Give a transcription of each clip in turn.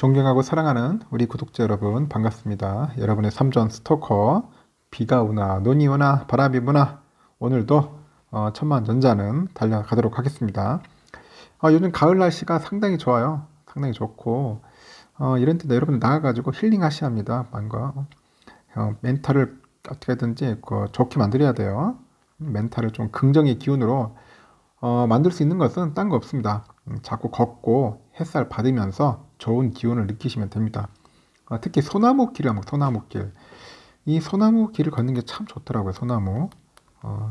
존경하고 사랑하는 우리 구독자 여러분 반갑습니다. 여러분의 삶전 스토커 비가 오나 눈이 오나 바람이 부나 오늘도 천만전자는 달려가도록 하겠습니다. 요즘 가을 날씨가 상당히 좋아요. 상당히 좋고 이런 때 여러분 나가가지고 힐링 하셔야 합니다. 뭔가 멘탈을 어떻게든지 좋게 만들어야 돼요. 멘탈을 좀 긍정의 기운으로 만들 수 있는 것은 딴 거 없습니다. 자꾸 걷고 햇살 받으면서 좋은 기운을 느끼시면 됩니다. 특히 소나무길을 한번 소나무길. 이 소나무길을 걷는 게 참 좋더라고요.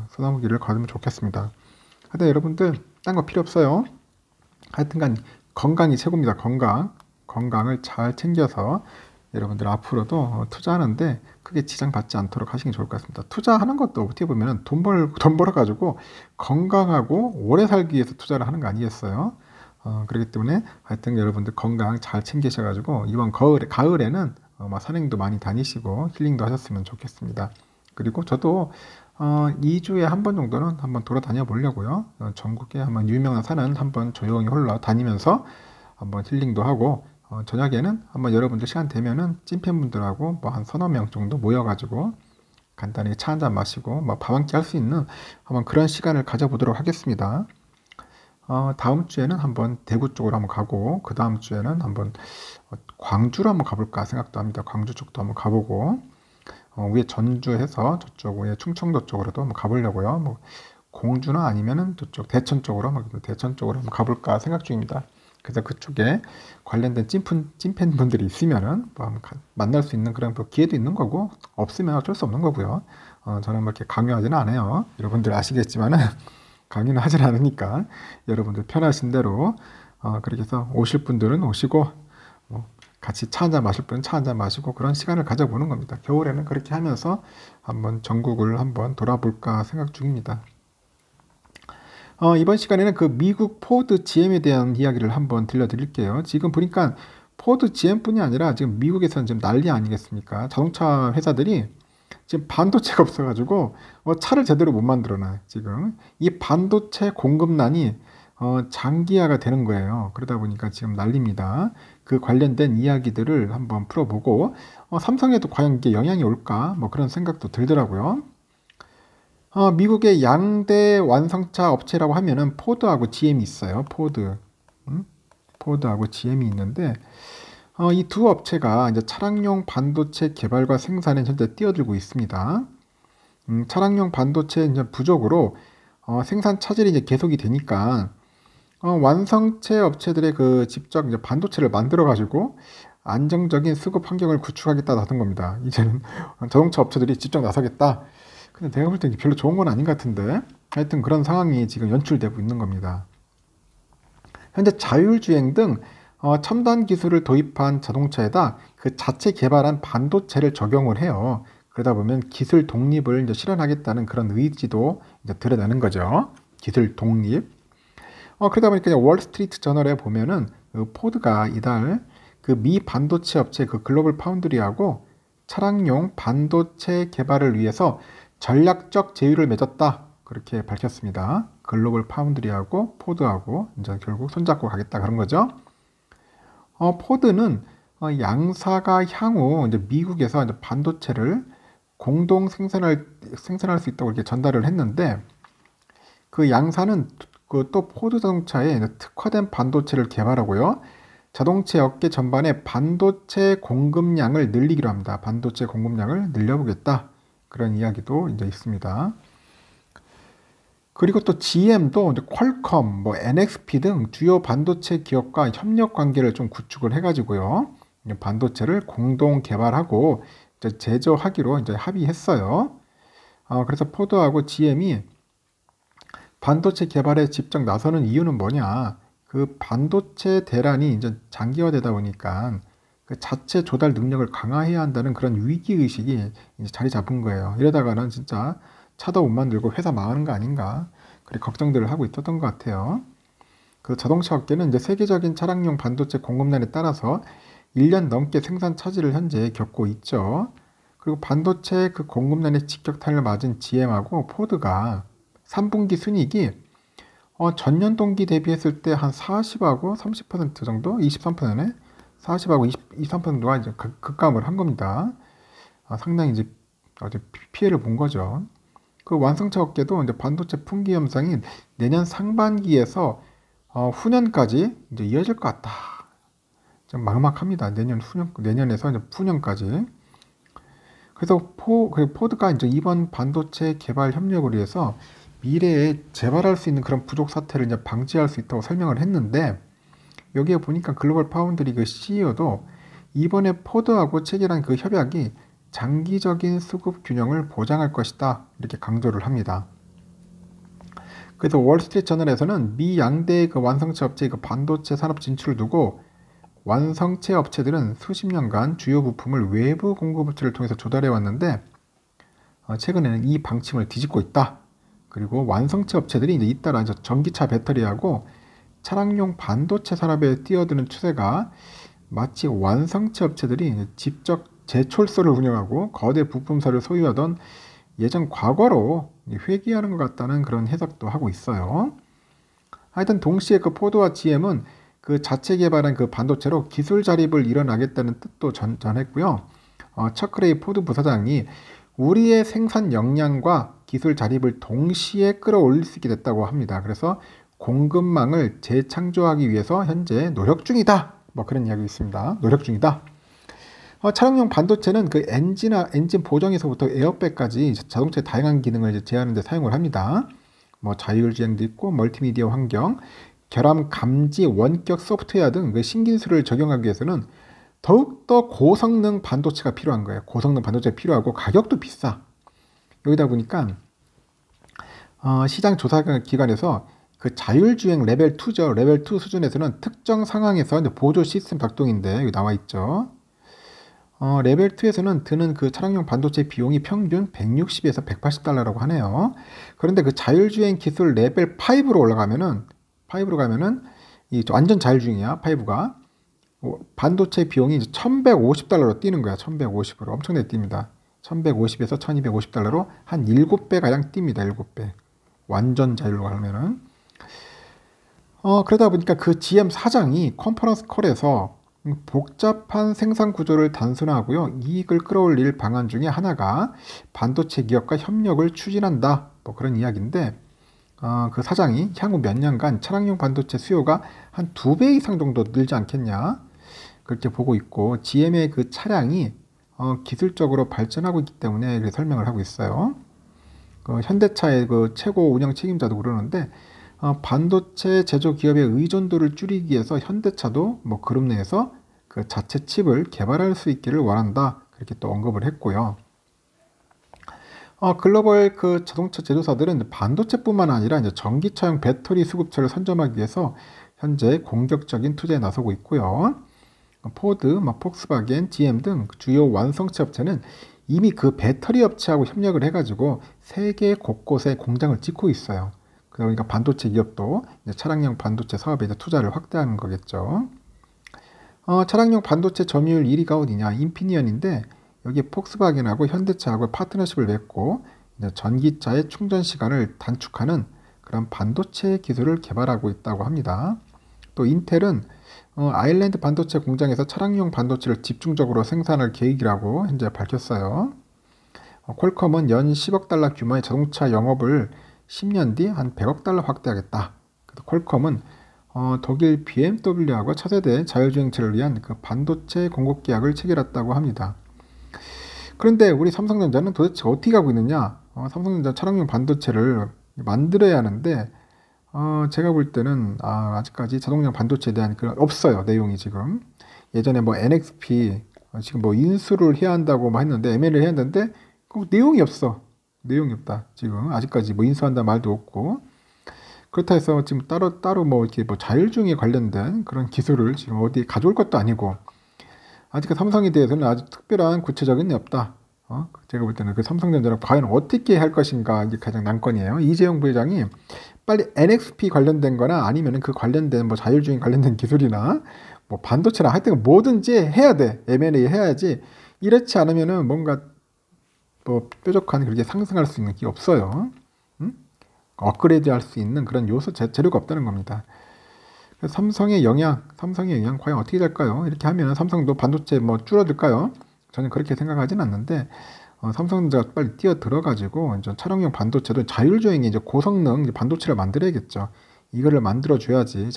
소나무길을 걸으면 좋겠습니다. 하여튼 여러분들 딴 거 필요 없어요. 하여튼간 건강이 최고입니다. 건강을 잘 챙겨서 여러분들 앞으로도 투자하는데 크게 지장받지 않도록 하시는 게 좋을 것 같습니다. 투자하는 것도 어떻게 보면 돈 벌어가지고 건강하고 오래 살기 위해서 투자를 하는 거 아니겠어요? 그렇기 때문에 하여튼 여러분들 건강 잘 챙기셔가지고 이번 가을에는 산행도 많이 다니시고 힐링도 하셨으면 좋겠습니다. 그리고 저도 2주에 한 번 정도는 한번 돌아다녀 보려고요. 전국에 한번 유명한 산은 한번 조용히 홀러 다니면서 한번 힐링도 하고 저녁에는 한번 여러분들 시간 되면은 찐팬분들하고 한 서너 명 정도 모여가지고 간단히 차 한잔 마시고 밥 한 끼 할 수 있는 한번 그런 시간을 가져보도록 하겠습니다. 다음 주에는 한번 대구 쪽으로 한번 가고 그 다음 주에는 한번 광주로 한번 가볼까 생각도 합니다. 광주 쪽도 한번 가보고 위에 전주해서 저쪽 위에 충청도 쪽으로도 한번 가보려고요. 공주나 아니면은 저쪽 대천 쪽으로 한번 가볼까 생각 중입니다. 그래서 그쪽에 관련된 찐팬분들이 있으면은 만날 수 있는 그런 기회도 있는 거고 없으면 어쩔 수 없는 거고요. 저는 이렇게 강요하지는 않아요. 여러분들 아시겠지만은 강의는 하진 않으니까 여러분들 편하신 대로 그렇게 해서 오실 분들은 오시고 같이 차 한잔 마실 분은 차 한잔 마시고 그런 시간을 가져보는 겁니다. 겨울에는 그렇게 하면서 한번 전국을 한번 돌아볼까 생각 중입니다. 이번 시간에는 그 미국 포드 GM에 대한 이야기를 한번 들려드릴게요. 지금 보니까 포드 GM뿐이 아니라 지금 미국에서는 지금 난리 아니겠습니까? 자동차 회사들이 지금 반도체가 없어가지고 차를 제대로 못 만들어놔요. 지금 이 반도체 공급난이 장기화가 되는 거예요. 그러다 보니까 지금 난립니다. 그 관련된 이야기들을 한번 풀어보고 삼성에도 과연 이게 영향이 올까 그런 생각도 들더라고요. 미국의 양대 완성차 업체라고 하면은 포드하고 GM이 있어요. 포드하고 GM이 있는데 이 두 업체가 이제 차량용 반도체 개발과 생산에 현재 뛰어들고 있습니다. 차량용 반도체 이제 부족으로 생산 차질이 이제 계속이 되니까 완성체 업체들의 직접 이제 반도체를 만들어 가지고 안정적인 수급 환경을 구축하겠다 하던 겁니다. 이제는 자동차 업체들이 직접 나서겠다. 근데 내가 볼 때 별로 좋은 건 아닌 것 같은데 하여튼 그런 상황이 지금 연출되고 있는 겁니다. 현재 자율주행 등 첨단 기술을 도입한 자동차에다 그 자체 개발한 반도체를 적용을 해요. 그러다 보면 기술 독립을 이제 실현하겠다는 그런 의지도 이제 드러내는 거죠. 기술 독립. 그러다 보니까 월스트리트 저널에 보면은 포드가 이달 그 미 반도체 업체 글로벌 파운드리하고 차량용 반도체 개발을 위해서 전략적 제휴를 맺었다. 그렇게 밝혔습니다. 글로벌 파운드리하고 포드하고 이제 결국 손잡고 가겠다 그런 거죠. 포드는 양사가 향후 이제 미국에서 이제 반도체를 공동 생산할 수 있다고 이렇게 전달을 했는데 그 양사는 또 포드 자동차에 특화된 반도체를 개발하고요. 자동차 업계 전반의 반도체 공급량을 늘리기로 합니다. 반도체 공급량을 늘려보겠다. 그런 이야기도 이제 있습니다. 그리고 또 GM도 퀄컴, NXP 등 주요 반도체 기업과 협력 관계를 좀 구축을 해가지고요. 반도체를 공동 개발하고 이제 제조하기로 이제 합의했어요. 그래서 포드하고 GM이 반도체 개발에 직접 나서는 이유는 뭐냐? 그 반도체 대란이 이제 장기화되다 보니까 그 자체 조달 능력을 강화해야 한다는 그런 위기의식이 이제 자리 잡은 거예요. 이러다가는 진짜 차도 못 만들고 회사 망하는 거 아닌가? 그렇게 걱정들을 하고 있었던 것 같아요. 그 자동차 업계는 이제 세계적인 차량용 반도체 공급난에 따라서 1년 넘게 생산 차질을 현재 겪고 있죠. 그리고 반도체 그 공급난의 직격탄을 맞은 GM하고 포드가 3분기 순이익이 전년 동기 대비했을 때 한 40하고 30% 정도, 23%네 40하고 23%가 이제 급감을 한 겁니다. 상당히 이제 피해를 본 거죠. 그 완성차 업계도 이제 반도체 품귀 현상이 내년 상반기에서 후년까지 이제 이어질 것 같다. 좀 막막합니다. 내년에서 이제 후년까지. 그래서 포드가 이제 이번 반도체 개발 협력을 위해서 미래에 재발할 수 있는 그런 부족 사태를 이제 방지할 수 있다고 설명을 했는데, 여기에 보니까 글로벌 파운드리 그 CEO도 이번에 포드하고 체결한 그 협약이 장기적인 수급 균형을 보장할 것이다, 이렇게 강조를 합니다. 그래서 월스트리트 저널에서는 미 양대의 그 완성체 업체의 그 반도체 산업 진출을 두고 완성체 업체들은 수십 년간 주요 부품을 외부 공급업체를 통해서 조달해 왔는데 최근에는 이 방침을 뒤집고 있다. 그리고 완성체 업체들이 이제 잇따라 전기차 배터리하고 차량용 반도체 산업에 뛰어드는 추세가 마치 완성체 업체들이 직접 제철소를 운영하고 거대 부품사를 소유하던 예전 과거로 회귀하는 것 같다는 그런 해석도 하고 있어요. 하여튼 동시에 그 포드와 GM은 그 자체 개발한 그 반도체로 기술 자립을 이뤄나겠다는 뜻도 전했고요. 척크레이 포드 부사장이 우리의 생산 역량과 기술 자립을 동시에 끌어올릴 수 있게 됐다고 합니다. 그래서 공급망을 재창조하기 위해서 현재 노력 중이다. 뭐 그런 이야기 있습니다. 노력 중이다. 차량용 반도체는 그 엔진 보정에서부터 에어백까지 자동차의 다양한 기능을 이제 제어하는 데 사용을 합니다. 뭐 자율주행도 있고 멀티미디어 환경, 결함 감지 원격 소프트웨어 등 그 신기술을 적용하기 위해서는 더욱더 고성능 반도체가 필요한 거예요. 고성능 반도체가 필요하고 가격도 비싸. 여기다 보니까 시장 조사 기관에서 그 자율주행 레벨 2죠. 레벨 2 수준에서는 특정 상황에서 보조 시스템 작동인데 여기 나와 있죠. 레벨 2에서는 드는 그 차량용 반도체 비용이 평균 160에서 180달러라고 하네요. 그런데 그 자율주행 기술 레벨 5로 올라가면은 이 완전 자율주행이야. 5가 반도체 비용이 1150달러로 뛰는 거야. 1150으로 엄청나게 뜁니다. 1150에서 1250달러로 한 7배 가량 뜁니다. 7배. 완전 자율로 가면은 그러다 보니까 그 GM 사장이 컨퍼런스 콜에서 복잡한 생산 구조를 단순화하고요, 이익을 끌어올릴 방안 중에 하나가 반도체 기업과 협력을 추진한다, 뭐 그런 이야기인데, 그 사장이 향후 몇 년간 차량용 반도체 수요가 한 2배 이상 정도 늘지 않겠냐, 그렇게 보고 있고, GM의 그 차량이 기술적으로 발전하고 있기 때문에 이렇게 설명을 하고 있어요. 현대차의 그 최고 운영 책임자도 그러는데, 반도체 제조 기업의 의존도를 줄이기 위해서 현대차도 뭐 그룹 내에서 그 자체 칩을 개발할 수 있기를 원한다, 그렇게 또 언급을 했고요. 글로벌 그 자동차 제조사들은 반도체뿐만 아니라 이제 전기차용 배터리 수급처를 선점하기 위해서 현재 공격적인 투자에 나서고 있고요. 포드, 폭스바겐, GM 등 주요 완성체 업체는 이미 그 배터리 업체하고 협력을 해가지고 세계 곳곳에 공장을 짓고 있어요. 그러니까 반도체 기업도 차량용 반도체 사업에 투자를 확대하는 거겠죠. 차량용 반도체 점유율 1위가 어디냐? 인피니언인데 여기에 폭스바겐하고 현대차하고 파트너십을 맺고 전기차의 충전 시간을 단축하는 그런 반도체 기술을 개발하고 있다고 합니다. 또 인텔은 아일랜드 반도체 공장에서 차량용 반도체를 집중적으로 생산할 계획이라고 현재 밝혔어요. 퀄컴은 연 10억 달러 규모의 자동차 영업을 10년 뒤 한 100억 달러 확대하겠다. 퀄컴은 독일 BMW하고 차세대 자율주행차를 위한 그 반도체 공급 계약을 체결했다고 합니다. 그런데 우리 삼성전자는 도대체 어떻게 가고 있느냐? 삼성전자 차량용 반도체를 만들어야 하는데 제가 볼 때는 아직까지 자동차 반도체에 대한 그런 없어요. 내용이 지금. 예전에 뭐 NXP 지금 뭐 인수를 해야 한다고 뭐 했는데 M&A를 해야 하는데 내용이 없어. 내용이 없다. 지금 아직까지 뭐 인수한다 말도 없고, 그렇다 해서 지금 따로 뭐 이렇게 뭐 자율주행에 관련된 그런 기술을 지금 어디 가져올 것도 아니고, 아직 삼성에 대해서는 아주 특별한 구체적인 게 없다. 제가 볼 때는 그 삼성전자는 과연 어떻게 할 것인가, 이게 가장 난건이에요. 이재용 부회장이 빨리 NXP 관련된 거나 아니면 그 관련된 뭐 자율주행 관련된 기술이나 뭐 반도체나 하여튼 뭐든지 해야 돼. M&A 해야지. 이렇지 않으면은 뭔가 뭐 뾰족한 그렇게 상승할 수 있는 게 없어요. 업그레이드 할 수 있는 그런 요소 재료가 없다는 겁니다. 삼성의 영향 과연 어떻게 될까요? 이렇게 하면 삼성도 반도체 뭐 줄어들까요? 저는 그렇게 생각하진 않는데, 삼성전자가 빨리 뛰어 들어가지고 이제 차량용 반도체도 자율주행이 이제 고성능 이제 반도체를 만들어야겠죠. 이거를 만들어줘야지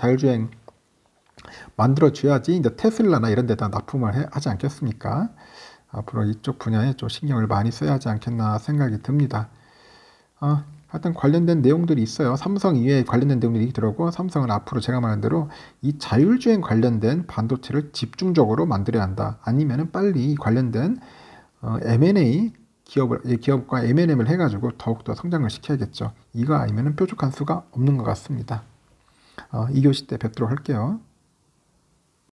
이제 테슬라나 이런 데다 납품을 하지 않겠습니까? 앞으로 이쪽 분야에 좀 신경을 많이 써야 하지 않겠나 생각이 듭니다. 하여튼 관련된 내용들이 있어요. 삼성 이외에 관련된 내용들이 있더라고. 삼성은 앞으로 제가 말한 대로 이 자율주행 관련된 반도체를 집중적으로 만들어야 한다. 아니면은 빨리 관련된 M&A 기업과 M&A를 해가지고 더욱더 성장을 시켜야겠죠. 이거 아니면은 뾰족한 수가 없는 것 같습니다. 2교시 때 뵙도록 할게요.